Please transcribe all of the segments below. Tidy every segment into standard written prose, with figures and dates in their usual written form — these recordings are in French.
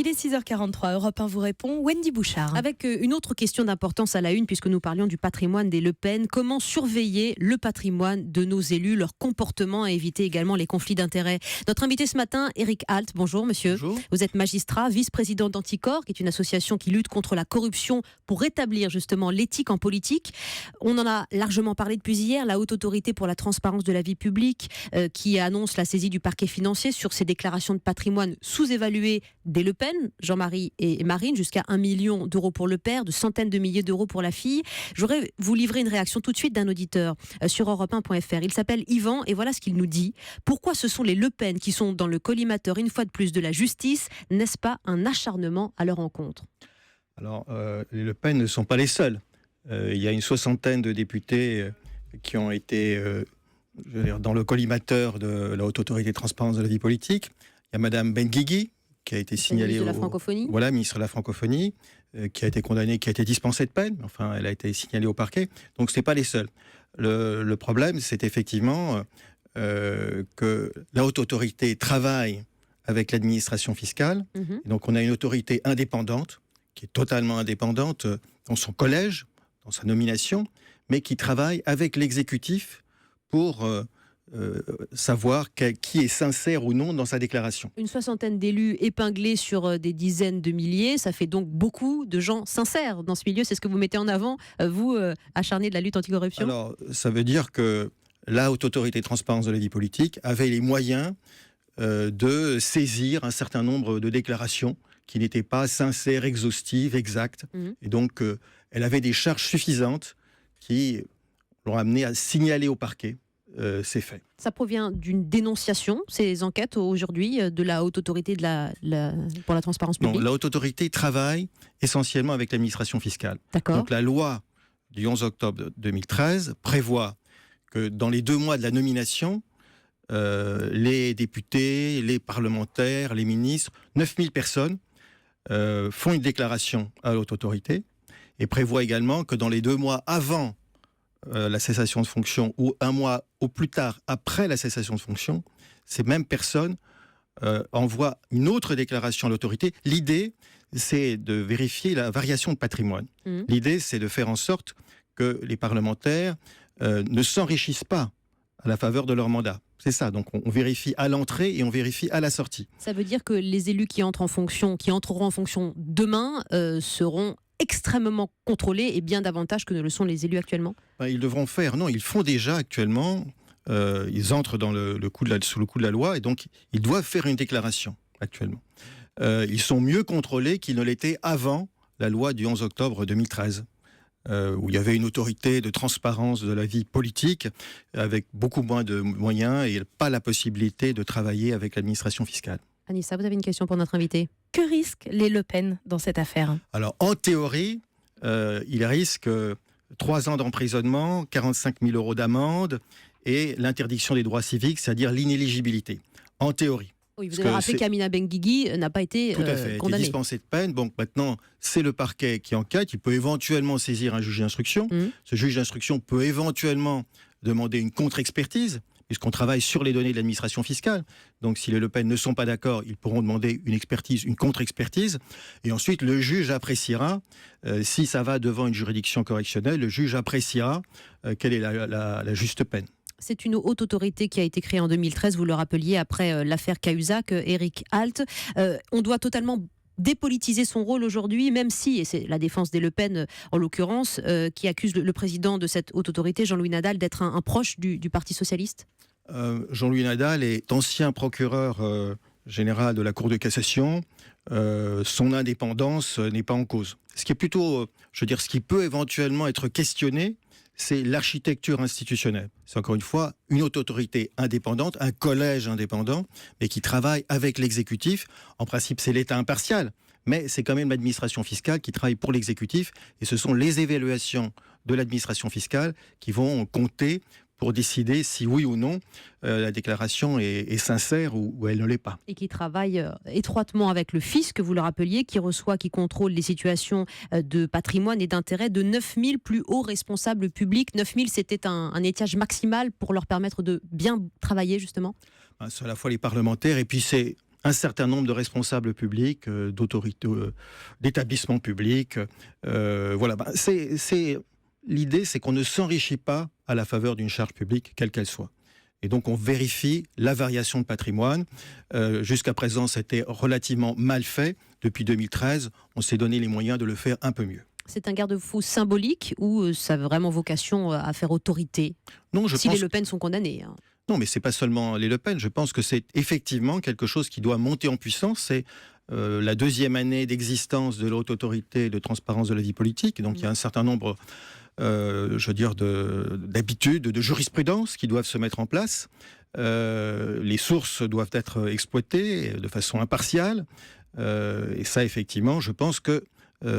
Il est 6h43, Europe 1 vous répond, Wendy Bouchard. Avec une autre question d'importance à la une, puisque nous parlions du patrimoine des Le Pen. Comment surveiller le patrimoine de nos élus, leur comportement et éviter également les conflits d'intérêts? Notre invité ce matin, Éric Alt. Bonjour monsieur. Bonjour. Vous êtes magistrat, vice-président d'Anticor, qui est une association qui lutte contre la corruption pour rétablir justement l'éthique en politique. On en a largement parlé depuis hier, la Haute Autorité pour la transparence de la vie publique qui annonce la saisie du parquet financier sur ces déclarations de patrimoine sous-évaluées des Le Pen, Jean-Marie et Marine, jusqu'à 1 million d'euros pour le père, de centaines de milliers d'euros pour la fille. J'aurais vous livrer une réaction tout de suite d'un auditeur sur europe1.fr. Il s'appelle Yvan et voilà ce qu'il nous dit. Pourquoi ce sont les Le Pen qui sont dans le collimateur une fois de plus de la justice? N'est-ce pas un acharnement à leur encontre? Alors, les Le Pen ne sont pas les seuls. Il y a une soixantaine de députés qui ont été dans le collimateur de la Haute Autorité de transparence de la vie politique. Il y a Madame Benguigui, qui a été signalée ministre de la francophonie. Voilà, ministre de la francophonie, qui a été condamnée, qui a été dispensée de peine. Enfin, elle a été signalée au parquet. Donc, ce n'est pas les seuls. Le problème, c'est effectivement que la Haute Autorité travaille avec l'administration fiscale. Et donc, on a une autorité indépendante, qui est totalement indépendante dans son collège, dans sa nomination, mais qui travaille avec l'exécutif pour savoir qui est sincère ou non dans sa déclaration. Une soixantaine d'élus épinglés sur des dizaines de milliers, ça fait donc beaucoup de gens sincères dans ce milieu. C'est ce que vous mettez en avant, vous, acharné de la lutte anticorruption? Alors, ça veut dire que la Haute Autorité de transparence de la vie politique avait les moyens de saisir un certain nombre de déclarations qui n'étaient pas sincères, exhaustives, exactes. Et donc, elle avait des charges suffisantes qui l'ont amené à signaler au parquet ces faits. Ça provient d'une dénonciation, ces enquêtes aujourd'hui, de la Haute Autorité pour la transparence publique? Non, la Haute Autorité travaille essentiellement avec l'administration fiscale. D'accord. Donc la loi du 11 octobre 2013 prévoit que dans les 2 mois de la nomination, les députés, les parlementaires, les ministres, 9000 personnes font une déclaration à l'Haute Autorité et prévoit également que dans les 2 mois avant la cessation de fonction ou 1 mois au plus tard après la cessation de fonction, ces mêmes personnes envoient une autre déclaration à l'autorité. L'idée, c'est de vérifier la variation de patrimoine. L'idée, c'est de faire en sorte que les parlementaires ne s'enrichissent pas à la faveur de leur mandat. C'est ça, donc on vérifie à l'entrée et on vérifie à la sortie. Ça veut dire que les élus qui entreront en fonction demain seront extrêmement contrôlés et bien davantage que ne le sont les élus actuellement? Ils devront faire, non, ils font déjà actuellement, ils entrent dans sous le coup de la loi et donc ils doivent faire une déclaration actuellement. Ils sont mieux contrôlés qu'ils ne l'étaient avant la loi du 11 octobre 2013. Où il y avait une autorité de transparence de la vie politique avec beaucoup moins de moyens et pas la possibilité de travailler avec l'administration fiscale. Anissa, vous avez une question pour notre invité? Que risquent les Le Pen dans cette affaire? Alors, en théorie, ils risquent 3 ans d'emprisonnement, 45 000 euros d'amende et l'interdiction des droits civiques, c'est-à-dire l'inéligibilité. En théorie. Oui, vous avez rappelé qu'Amina Benguigui n'a pas été tout à fait, condamnée. été dispensée de peine. Donc maintenant, c'est le parquet qui enquête. Il peut éventuellement saisir un juge d'instruction. Ce juge d'instruction peut éventuellement demander une contre-expertise, puisqu'on travaille sur les données de l'administration fiscale. Donc si les Le Pen ne sont pas d'accord, ils pourront demander une expertise, une contre-expertise. Et ensuite, le juge appréciera, si ça va devant une juridiction correctionnelle, le juge appréciera quelle est la juste peine. C'est une haute autorité qui a été créée en 2013, vous le rappeliez, après l'affaire Cahuzac, Éric Alt. On doit totalement dépolitiser son rôle aujourd'hui, même si, et c'est la défense des Le Pen en l'occurrence, qui accuse le président de cette haute autorité, Jean-Louis Nadal, d'être un proche du Parti socialiste? Jean-Louis Nadal est ancien procureur général de la Cour de cassation. Son indépendance n'est pas en cause. Ce qui est plutôt, ce qui peut éventuellement être questionné, c'est l'architecture institutionnelle. C'est encore une fois une haute autorité indépendante, un collège indépendant, mais qui travaille avec l'exécutif. En principe, c'est l'État impartial, mais c'est quand même l'administration fiscale qui travaille pour l'exécutif. Et ce sont les évaluations de l'administration fiscale qui vont compter pour décider si oui ou non la déclaration est sincère ou elle ne l'est pas. Et qui travaille étroitement avec le fisc, vous le rappeliez, qui contrôle les situations de patrimoine et d'intérêt de 9000 plus hauts responsables publics. 9000, c'était un étiage maximal pour leur permettre de bien travailler, justement? C'est à la fois les parlementaires et puis c'est un certain nombre de responsables publics, d'autorités, d'établissements publics. Voilà. L'idée, c'est qu'on ne s'enrichit pas à la faveur d'une charge publique, quelle qu'elle soit. Et donc, on vérifie la variation de patrimoine. Jusqu'à présent, c'était relativement mal fait. Depuis 2013, on s'est donné les moyens de le faire un peu mieux. C'est un garde-fou symbolique ou ça a vraiment vocation à faire autorité? Non, les Le Pen sont condamnés. Non, mais ce n'est pas seulement les Le Pen. Je pense que c'est effectivement quelque chose qui doit monter en puissance. C'est la deuxième année d'existence de la Haute Autorité de transparence de la vie politique. Donc, il y a un certain nombre, d'habitudes, de jurisprudence qui doivent se mettre en place. Les sources doivent être exploitées de façon impartiale. Et ça, effectivement, je pense que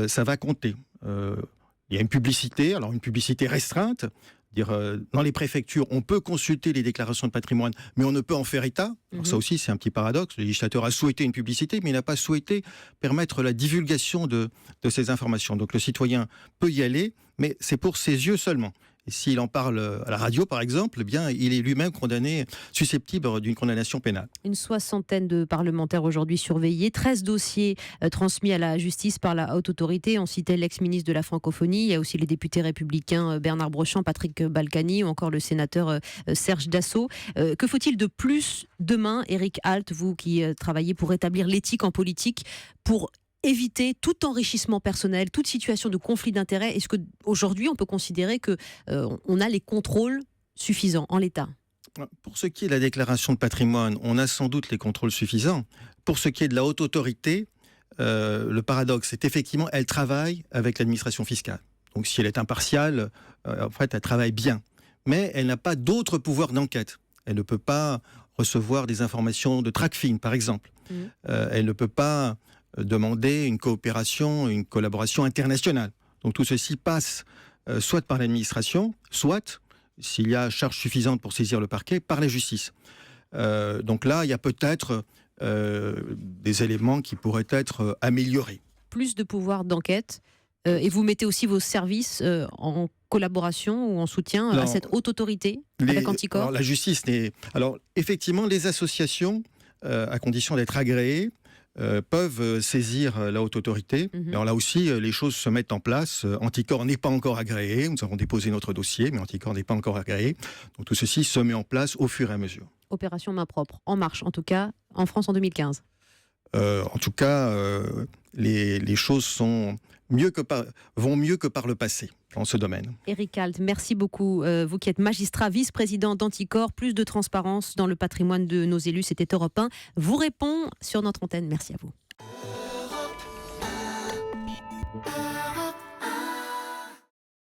ça va compter. Il y a une publicité, alors une publicité restreinte. Dans les préfectures, on peut consulter les déclarations de patrimoine, mais on ne peut en faire état. Alors ça aussi, c'est un petit paradoxe. Le législateur a souhaité une publicité, mais il n'a pas souhaité permettre la divulgation de ces informations. Donc le citoyen peut y aller, mais c'est pour ses yeux seulement. Et s'il en parle à la radio, par exemple, eh bien, il est lui-même condamné, susceptible d'une condamnation pénale. Une 60aine de parlementaires aujourd'hui surveillés, 13 dossiers transmis à la justice par la Haute Autorité. On citait l'ex-ministre de la Francophonie, il y a aussi les députés républicains Bernard Brochant, Patrick Balkany ou encore le sénateur Serge Dassault. Que faut-il de plus demain, Éric Alt, vous qui travaillez pour rétablir l'éthique en politique, pour éviter tout enrichissement personnel, toute situation de conflit d'intérêts? Est-ce qu'aujourd'hui, on peut considérer qu'on a les contrôles suffisants en l'état? Pour ce qui est de la déclaration de patrimoine, on a sans doute les contrôles suffisants. Pour ce qui est de la Haute Autorité, le paradoxe, c'est effectivement, elle travaille avec l'administration fiscale. Donc si elle est impartiale, en fait, elle travaille bien. Mais elle n'a pas d'autres pouvoirs d'enquête. Elle ne peut pas recevoir des informations de TracFin, par exemple. Elle ne peut pas demander une coopération, une collaboration internationale. Donc tout ceci passe soit par l'administration, soit, s'il y a charge suffisante pour saisir le parquet, par la justice. Donc là, il y a peut-être des éléments qui pourraient être améliorés. Plus de pouvoir d'enquête, et vous mettez aussi vos services en collaboration ou en soutien à cette haute autorité avec Anticor? Alors, la justice n'est... Alors, effectivement, les associations, à condition d'être agréées, peuvent saisir la Haute Autorité. Alors là aussi, les choses se mettent en place. Anticor n'est pas encore agréé. Nous avons déposé notre dossier, mais Anticor n'est pas encore agréé. Donc tout ceci se met en place au fur et à mesure. Opération main propre, en marche en tout cas, en France en 2015. En tout cas, les choses vont mieux que par le passé dans ce domaine. Éric Alt, merci beaucoup. Vous qui êtes magistrat, vice-président d'Anticor, plus de transparence dans le patrimoine de nos élus, c'était Europe 1. Vous répond sur notre antenne. Merci à vous.